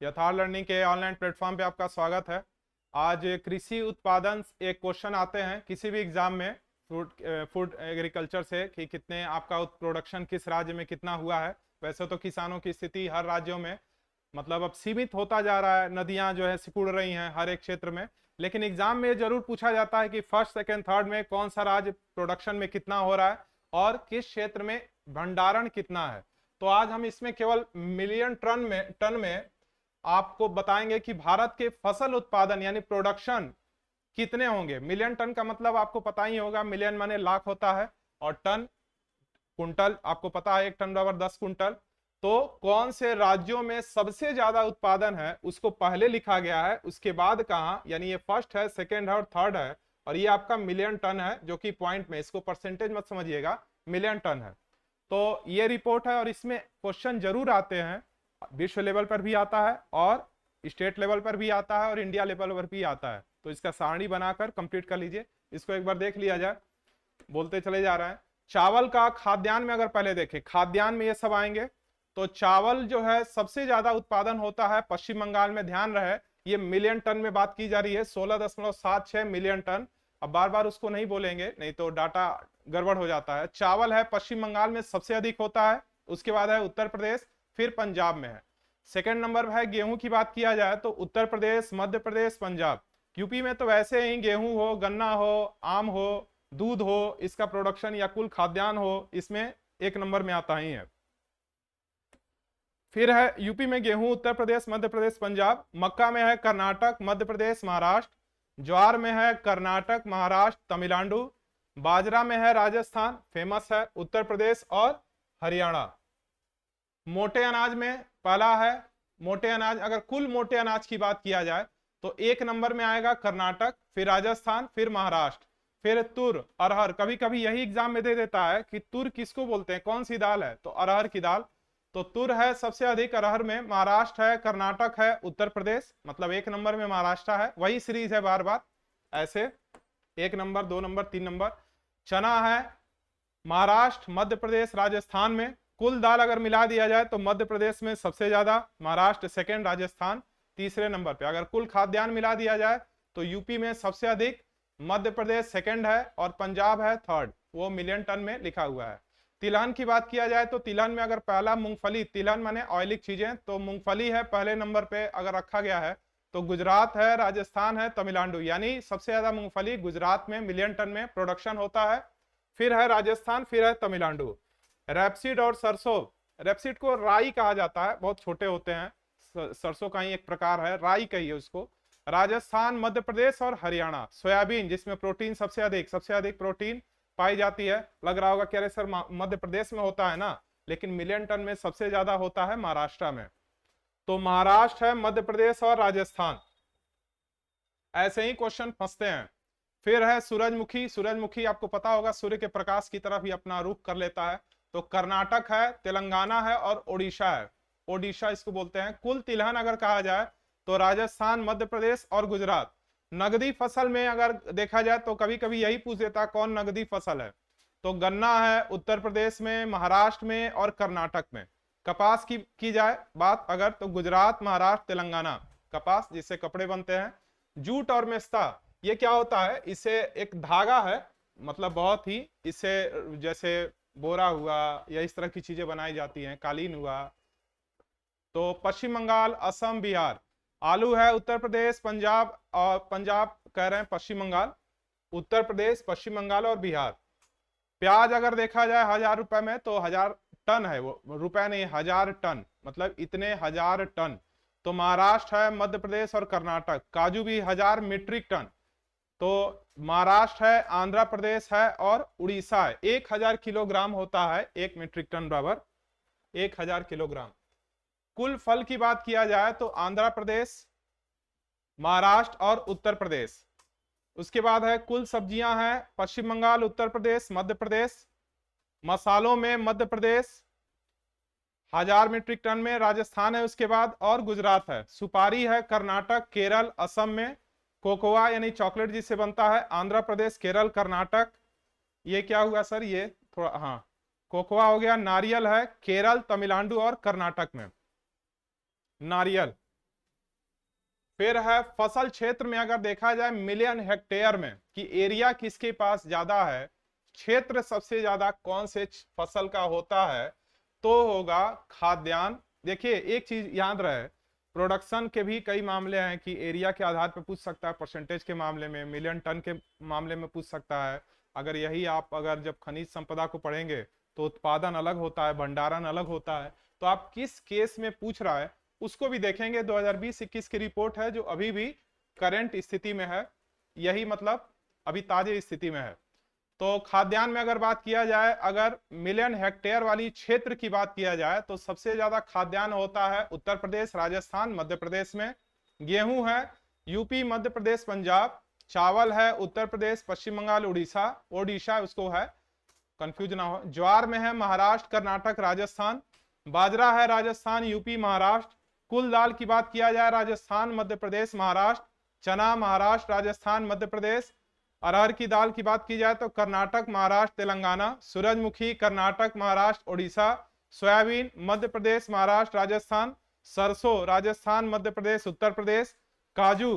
यथार्थ लर्निंग के online platform पे आपका स्वागत है। आज कृषि उत्पादन एक क्वेश्चन आते हैं किसी भी एग्जाम में फूड एग्रीकल्चर से कि कितने आपका प्रोडक्शन किस राज्य में कितना हुआ है। वैसे तो किसानों की स्थिति हर राज्यों में मतलब अब सीमित होता जा रहा है, नदियां जो है सिकुड़ रही हैं हर एक क्षेत्र में। लेकिन एग्जाम में जरूर पूछा जाता है कि फर्स्ट सेकंड थर्ड में कौन सा राज्य प्रोडक्शन में कितना हो रहा है और किस क्षेत्र में भंडारण कितना है। तो आज हम इसमें केवल मिलियन टन में आपको बताएंगे कि भारत के फसल उत्पादन यानी प्रोडक्शन कितने होंगे। मिलियन टन का मतलब आपको पता ही होगा, मिलियन माने लाख होता है और टन कुंटल, आपको पता है 1 टन बराबर 10 कुंटल। तो कौन से राज्यों में सबसे ज्यादा उत्पादन है उसको पहले लिखा गया है, उसके बाद कहा, यानी ये फर्स्ट है, सेकेंड है और थर्ड है। और ये आपका मिलियन टन है, जो कि पॉइंट में, इसको परसेंटेज मत समझिएगा, मिलियन टन है। तो ये रिपोर्ट है और इसमें क्वेश्चन जरूर आते हैं, विश्व लेवल पर भी आता है और स्टेट लेवल पर भी आता है और इंडिया लेवल पर भी आता है। तो इसका सारणी बनाकर कंप्लीट कर लीजिए, इसको एक बार देख लिया जाए। बोलते चले जा रहे हैं। चावल का खाद्यान्न में अगर पहले देखें, खाद्यान्न में ये सब आएंगे। तो चावल जो है सबसे ज्यादा उत्पादन होता है पश्चिम बंगाल में, ध्यान रहे ये मिलियन टन में बात की जा रही है, 16.76 मिलियन टन। अब बार बार उसको नहीं बोलेंगे, नहीं तो डाटा गड़बड़ हो जाता है। चावल है पश्चिम बंगाल में सबसे अधिक होता है, उसके बाद है उत्तर प्रदेश, फिर पंजाब में है। सेकंड नंबर है गेहूं की बात किया जाए तो उत्तर प्रदेश, मध्य प्रदेश, पंजाब। यूपी में तो वैसे ही गेहूं हो, गन्ना हो, आम हो, दूध हो, इसका प्रोडक्शन या कुल खाद्यान्न हो, इसमें 1 नंबर में आता ही है। फिर है यूपी में गेहूं, उत्तर प्रदेश, मध्य प्रदेश, पंजाब। मक्का में है कर्नाटक, मध्य प्रदेश, महाराष्ट्र। ज्वार में है कर्नाटक, महाराष्ट्र, तमिलनाडु। बाजरा में है राजस्थान, फेमस है, उत्तर प्रदेश और हरियाणा। मोटे अनाज में पहला है मोटे अनाज, अगर कुल मोटे अनाज की बात किया जाए तो 1 नंबर में आएगा कर्नाटक, फिर राजस्थान, फिर महाराष्ट्र। फिर तुर, अरहर, कभी कभी यही एग्जाम में दे देता है कि तुर किसको बोलते हैं, कौन सी दाल है, तो अरहर की दाल। तो तुर है सबसे अधिक अरहर में, महाराष्ट्र है, कर्नाटक है, उत्तर प्रदेश, मतलब 1 नंबर में महाराष्ट्र है। वही सीरीज है बार बार ऐसे, 1 नंबर, 2 नंबर, 3 नंबर। चना है महाराष्ट्र, मध्य प्रदेश, राजस्थान में। कुल दाल अगर मिला दिया जाए तो मध्य प्रदेश में सबसे ज्यादा, महाराष्ट्र सेकंड, राजस्थान तीसरे नंबर पे। अगर कुल खाद्यान्न मिला दिया जाए तो यूपी में सबसे अधिक, मध्य प्रदेश सेकंड है और पंजाब है थर्ड, वो मिलियन टन में लिखा हुआ है। तिलहन की बात किया जाए तो तिलहन में अगर पहला मूंगफली, तिलहन माने ऑयली चीजें, तो मूंगफली है पहले नंबर पे अगर रखा गया है। तो गुजरात है, राजस्थान है, तमिलनाडु, यानी सबसे ज्यादा मूंगफली गुजरात में मिलियन टन में प्रोडक्शन होता है। फिर है राजस्थान, फिर है तमिलनाडु। रेपसीड और सरसों, रेपसीड को राई कहा जाता है, बहुत छोटे होते हैं, सरसों का ही एक प्रकार है, राई कहिए उसको। राजस्थान, मध्य प्रदेश और हरियाणा। सोयाबीन, जिसमें प्रोटीन सबसे अधिक प्रोटीन पाई जाती है। लग रहा होगा कि अरे सर मध्य प्रदेश में होता है ना, लेकिन मिलियन टन में सबसे ज्यादा होता है महाराष्ट्र में। तो महाराष्ट्र है, मध्य प्रदेश और राजस्थान। ऐसे ही क्वेश्चन फंसते हैं। फिर है सूरजमुखी, सूरजमुखी आपको पता होगा सूर्य के प्रकाश की तरफ ही अपना रुख कर लेता है। तो कर्नाटक है, तेलंगाना है और ओडिशा है, ओडिशा इसको बोलते हैं। कुल तिलहन अगर कहा जाए तो राजस्थान, मध्य प्रदेश और गुजरात। नगदी फसल में अगर देखा जाए तो कभी कभी यही पूछ देता कौन नगदी फसल है, तो गन्ना है उत्तर प्रदेश में, महाराष्ट्र में और कर्नाटक में। कपास की जाए बात अगर, तो गुजरात, महाराष्ट्र, तेलंगाना। कपास जिससे कपड़े बनते हैं। जूट और मेस्ता, ये क्या होता है, इसे एक धागा है, मतलब बहुत ही, इससे जैसे बोरा हुआ या इस तरह की चीजें बनाई जाती हैं, कालीन हुआ। तो पश्चिम बंगाल, असम, बिहार। आलू है उत्तर प्रदेश, पंजाब, और पंजाब कह रहे हैं पश्चिम बंगाल, उत्तर प्रदेश, पश्चिम बंगाल और बिहार। प्याज अगर देखा जाए 1000 रुपए में तो 1000 टन है वो, रुपए नहीं, 1000 टन, मतलब इतने 1000 टन। तो महाराष्ट्र है, मध्य प्रदेश और कर्नाटक। काजू भी 1000 मीट्रिक टन। तो महाराष्ट्र है, आंध्र प्रदेश है और उड़ीसा है। 1000 किलोग्राम होता है 1 मीट्रिक टन बराबर 1000 किलोग्राम। कुल फल की बात किया जाए तो आंध्र प्रदेश, महाराष्ट्र और उत्तर प्रदेश। उसके बाद है कुल सब्जियां हैं, पश्चिम बंगाल, उत्तर प्रदेश, मध्य प्रदेश। मसालों में मध्य प्रदेश 1000 मीट्रिक टन में, राजस्थान है उसके बाद और गुजरात है। सुपारी है कर्नाटक, केरल, असम में। कोकोआ यानी चॉकलेट जिससे बनता है, आंध्र प्रदेश, केरल, कर्नाटक। ये क्या हुआ सर, ये थोड़ा, हाँ, कोकोआ हो गया। नारियल है केरल, तमिलनाडु और कर्नाटक में, नारियल। फिर है फसल क्षेत्र में अगर देखा जाए मिलियन हेक्टेयर में कि एरिया किसके पास ज्यादा है, क्षेत्र सबसे ज्यादा कौन से फसल का होता है, तो होगा खाद्यान्न। देखिए एक चीज याद रहे, प्रोडक्शन के भी कई मामले हैं कि एरिया के आधार पर पूछ सकता है, परसेंटेज के मामले में, मिलियन टन के मामले में पूछ सकता है। अगर यही आप अगर जब खनिज संपदा को पढ़ेंगे तो उत्पादन अलग होता है, भंडारण अलग होता है। तो आप किस केस में पूछ रहा है उसको भी देखेंगे। 2020-21 की रिपोर्ट है जो अभी भी करंट स्थिति में है, यही मतलब अभी ताजे स्थिति में है। तो खाद्यान्न में अगर बात किया जाए, अगर मिलियन हेक्टेयर वाली क्षेत्र की बात किया जाए तो सबसे ज्यादा खाद्यान्न होता है उत्तर प्रदेश, राजस्थान, मध्य प्रदेश में। गेहूं है यूपी, मध्य प्रदेश, पंजाब। चावल है उत्तर प्रदेश, पश्चिम बंगाल, उड़ीसा, ओडिशा उसको है, कंफ्यूज ना हो। ज्वार में है महाराष्ट्र, कर्नाटक, राजस्थान। बाजरा है राजस्थान, यूपी, महाराष्ट्र। कुल दाल की बात किया जाए, राजस्थान, मध्य प्रदेश, महाराष्ट्र। चना महाराष्ट्र, राजस्थान, मध्य प्रदेश। अरहर की दाल की बात की जाए तो कर्नाटक, महाराष्ट्र, तेलंगाना। सूरजमुखी कर्नाटक, महाराष्ट्र, उड़ीसा। सोयाबीन मध्य प्रदेश, महाराष्ट्र, राजस्थान। सरसों राजस्थान, मध्य प्रदेश, उत्तर प्रदेश। काजू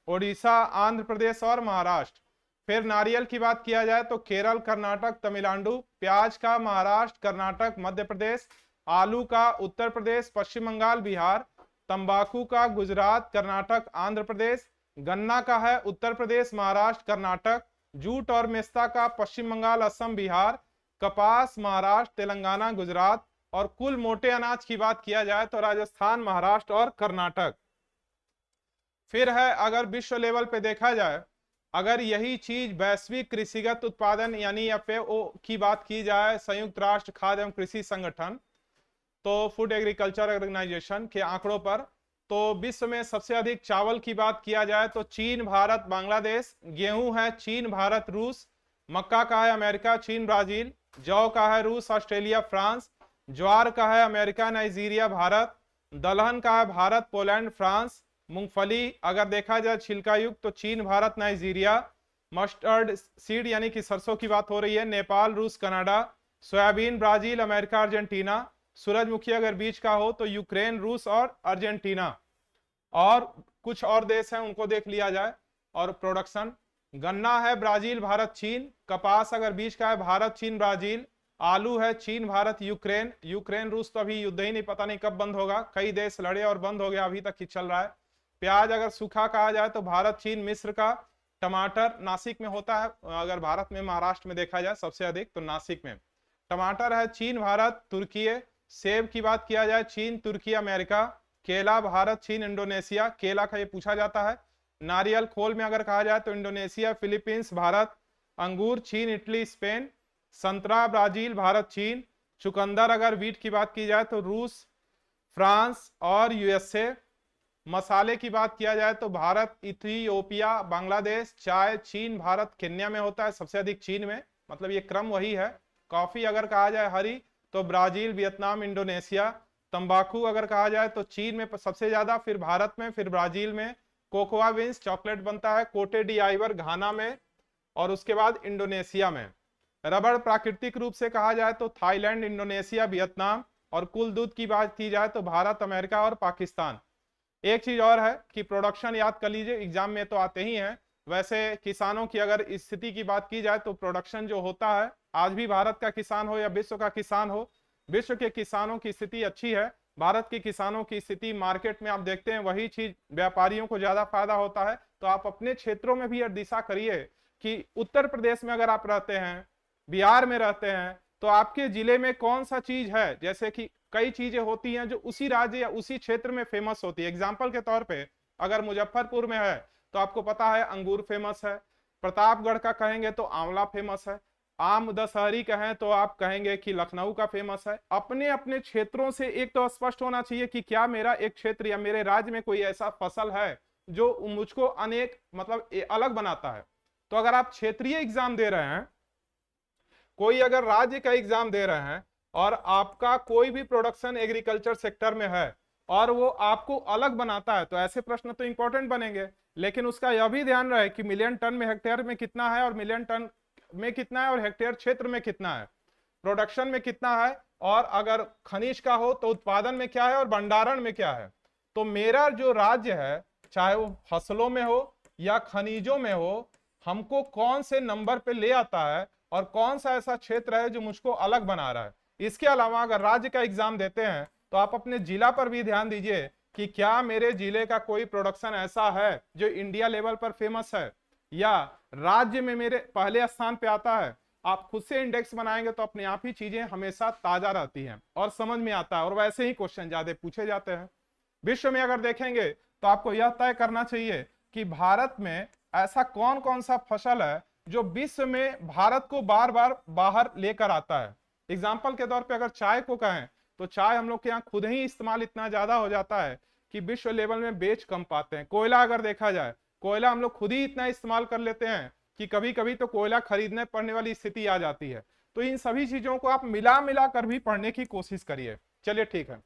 उड़ीसा, आंध्र प्रदेश और महाराष्ट्र। फिर नारियल की बात किया जाए तो केरल, कर्नाटक, तमिलनाडु। प्याज का महाराष्ट्र, कर्नाटक, मध्य प्रदेश। आलू का उत्तर प्रदेश, पश्चिम बंगाल, बिहार। तंबाकू का गुजरात, कर्नाटक, आंध्र प्रदेश। गन्ना का है उत्तर प्रदेश, महाराष्ट्र, कर्नाटक। जूट और मेस्ता का पश्चिम बंगाल, असम, बिहार। कपास महाराष्ट्र, तेलंगाना, गुजरात। और कुल मोटे अनाज की बात किया जाए तो राजस्थान, महाराष्ट्र और कर्नाटक। फिर है अगर विश्व लेवल पे देखा जाए, अगर यही चीज वैश्विक कृषिगत उत्पादन यानी एफएओ की बात की जाए, संयुक्त राष्ट्र खाद्य एवं कृषि संगठन, तो फूड एग्रीकल्चर ऑर्गेनाइजेशन के आंकड़ों पर, तो विश्व में सबसे अधिक चावल की बात किया जाए तो चीन, भारत, बांग्लादेश। गेहूं है चीन, भारत, रूस। मक्का का है अमेरिका, चीन, ब्राजील। जौ का है रूस, ऑस्ट्रेलिया, फ्रांस। ज्वार का है अमेरिका, नाइजीरिया, भारत। दलहन का है भारत, पोलैंड, फ्रांस। मूंगफली अगर देखा जाए छिलका युक्त तो चीन, भारत, नाइजीरिया। मस्टर्ड सीड यानी कि सरसों की बात हो रही है, नेपाल, रूस, Canada. Soybean Brazil, America, Argentina. सूरजमुखी अगर बीज का हो तो यूक्रेन, रूस और अर्जेंटीना। और कुछ और देश हैं उनको देख लिया जाए। और प्रोडक्शन गन्ना है ब्राजील, भारत, चीन। कपास अगर बीज का है भारत, चीन, ब्राजील। आलू है चीन, भारत, यूक्रेन। यूक्रेन रूस तो अभी युद्ध ही नहीं, पता नहीं कब बंद होगा, कई देश लड़े और बंद हो गया, अभी तक ही चल रहा है। प्याज अगर सूखा कहा जाए तो भारत, चीन, मिस्र का। टमाटर नासिक में होता है, अगर भारत में महाराष्ट्र में देखा जाए सबसे अधिक तो नासिक में। टमाटर है चीन, भारत, तुर्की। सेब की बात किया जाए चीन, तुर्की, अमेरिका। केला भारत, चीन, इंडोनेशिया, केला का ये पूछा जाता है। नारियल खोल में अगर कहा जाए तो इंडोनेशिया, फिलीपींस, भारत। अंगूर चीन, इटली, स्पेन। संतरा ब्राजील, भारत, चीन। चुकंदर अगर वीट की बात की जाए तो रूस, फ्रांस और यूएसए। मसाले की बात किया जाए तो भारत, इथियोपिया, बांग्लादेश। चाय चीन, भारत, केन्या में होता है सबसे अधिक चीन में, मतलब ये क्रम वही है। कॉफी अगर कहा जाए हरी तो ब्राजील, वियतनाम, इंडोनेशिया। तंबाकू अगर कहा जाए तो चीन में सबसे ज्यादा, फिर भारत में, फिर ब्राजील में। कोकोआ बीन्स चॉकलेट बनता है कोटे डी आइवर, घाना में। और उसके बाद इंडोनेशिया में। रबड़ प्राकृतिक रूप से कहा जाए तो थाईलैंड, इंडोनेशिया, वियतनाम। और कुल दूध की बात की जाए तो भारत, अमेरिका और पाकिस्तान। एक चीज और है कि प्रोडक्शन याद कर लीजिए, एग्जाम में तो आते ही हैं। वैसे किसानों की अगर स्थिति की बात की जाए तो प्रोडक्शन जो होता है, आज भी भारत का किसान हो या विश्व का किसान हो, विश्व के किसानों की स्थिति अच्छी है। भारत के किसानों की स्थिति मार्केट में आप देखते हैं वही चीज व्यापारियों को ज्यादा फायदा होता है। तो आप अपने क्षेत्रों में भी यह दिशा करिए कि उत्तर प्रदेश में अगर आप रहते हैं, बिहार में रहते हैं, तो आपके जिले में कौन सा चीज है, जैसे कि कई चीजें होती हैं जो उसी राज्य या उसी क्षेत्र में फेमस होती है। एग्जाम्पल के तौर पे अगर मुजफ्फरपुर में है तो आपको पता है अंगूर फेमस है। प्रतापगढ़ का कहेंगे तो आंवला फेमस है। आम दशहरी कहें तो आप कहेंगे कि लखनऊ का फेमस है। अपने अपने क्षेत्रों से एक तो स्पष्ट होना चाहिए कि क्या मेरा एक क्षेत्र या मेरे राज्य में कोई ऐसा फसल है जो मुझको अनेक मतलब अलग बनाता है। तो अगर आप क्षेत्रीय एग्जाम दे रहे हैं, कोई अगर राज्य का एग्जाम दे रहे हैं और आपका कोई भी प्रोडक्शन एग्रीकल्चर सेक्टर में है और वो आपको अलग बनाता है, तो ऐसे प्रश्न तो इंपॉर्टेंट बनेंगे। लेकिन उसका यह भी ध्यान रहे कि मिलियन टन में हेक्टेयर में कितना है, और मिलियन टन में कितना है, और हेक्टेयर क्षेत्र में कितना है, प्रोडक्शन में कितना है, और अगर खनिज का हो तो उत्पादन में क्या है और भंडारण में क्या है। तो मेरा जो राज्य है चाहे वो फसलों में हो या खनिजों में हो, हमको कौन से नंबर पे ले आता है और कौन सा ऐसा क्षेत्र है जो मुझको अलग बना रहा है। इसके अलावा अगर राज्य का एग्जाम देते हैं तो आप अपने जिला पर भी ध्यान दीजिए कि क्या मेरे जिले का कोई प्रोडक्शन ऐसा है जो इंडिया लेवल पर फेमस है या राज्य में मेरे पहले स्थान पे आता है। आप खुद से इंडेक्स बनाएंगे तो अपने आप ही चीजें हमेशा ताजा रहती हैं और समझ में आता है, और वैसे ही क्वेश्चन ज्यादा पूछे जाते हैं। विश्व में अगर देखेंगे तो आपको यह तय करना चाहिए कि भारत में ऐसा कौन कौन सा फसल है जो विश्व में भारत को बार बार बाहर लेकर आता है। एग्जाम्पल के तौर पे अगर चाय को कहें तो चाय हम लोग के यहाँ खुद ही इस्तेमाल इतना ज्यादा हो जाता है कि विश्व लेवल में बेच कम पाते हैं। कोयला अगर देखा जाए, कोयला हम लोग खुद ही इतना इस्तेमाल कर लेते हैं कि कभी कभी तो कोयला खरीदने पड़ने वाली स्थिति आ जाती है। तो इन सभी चीजों को आप मिला मिला कर भी पढ़ने की कोशिश करिए। चलिए ठीक है।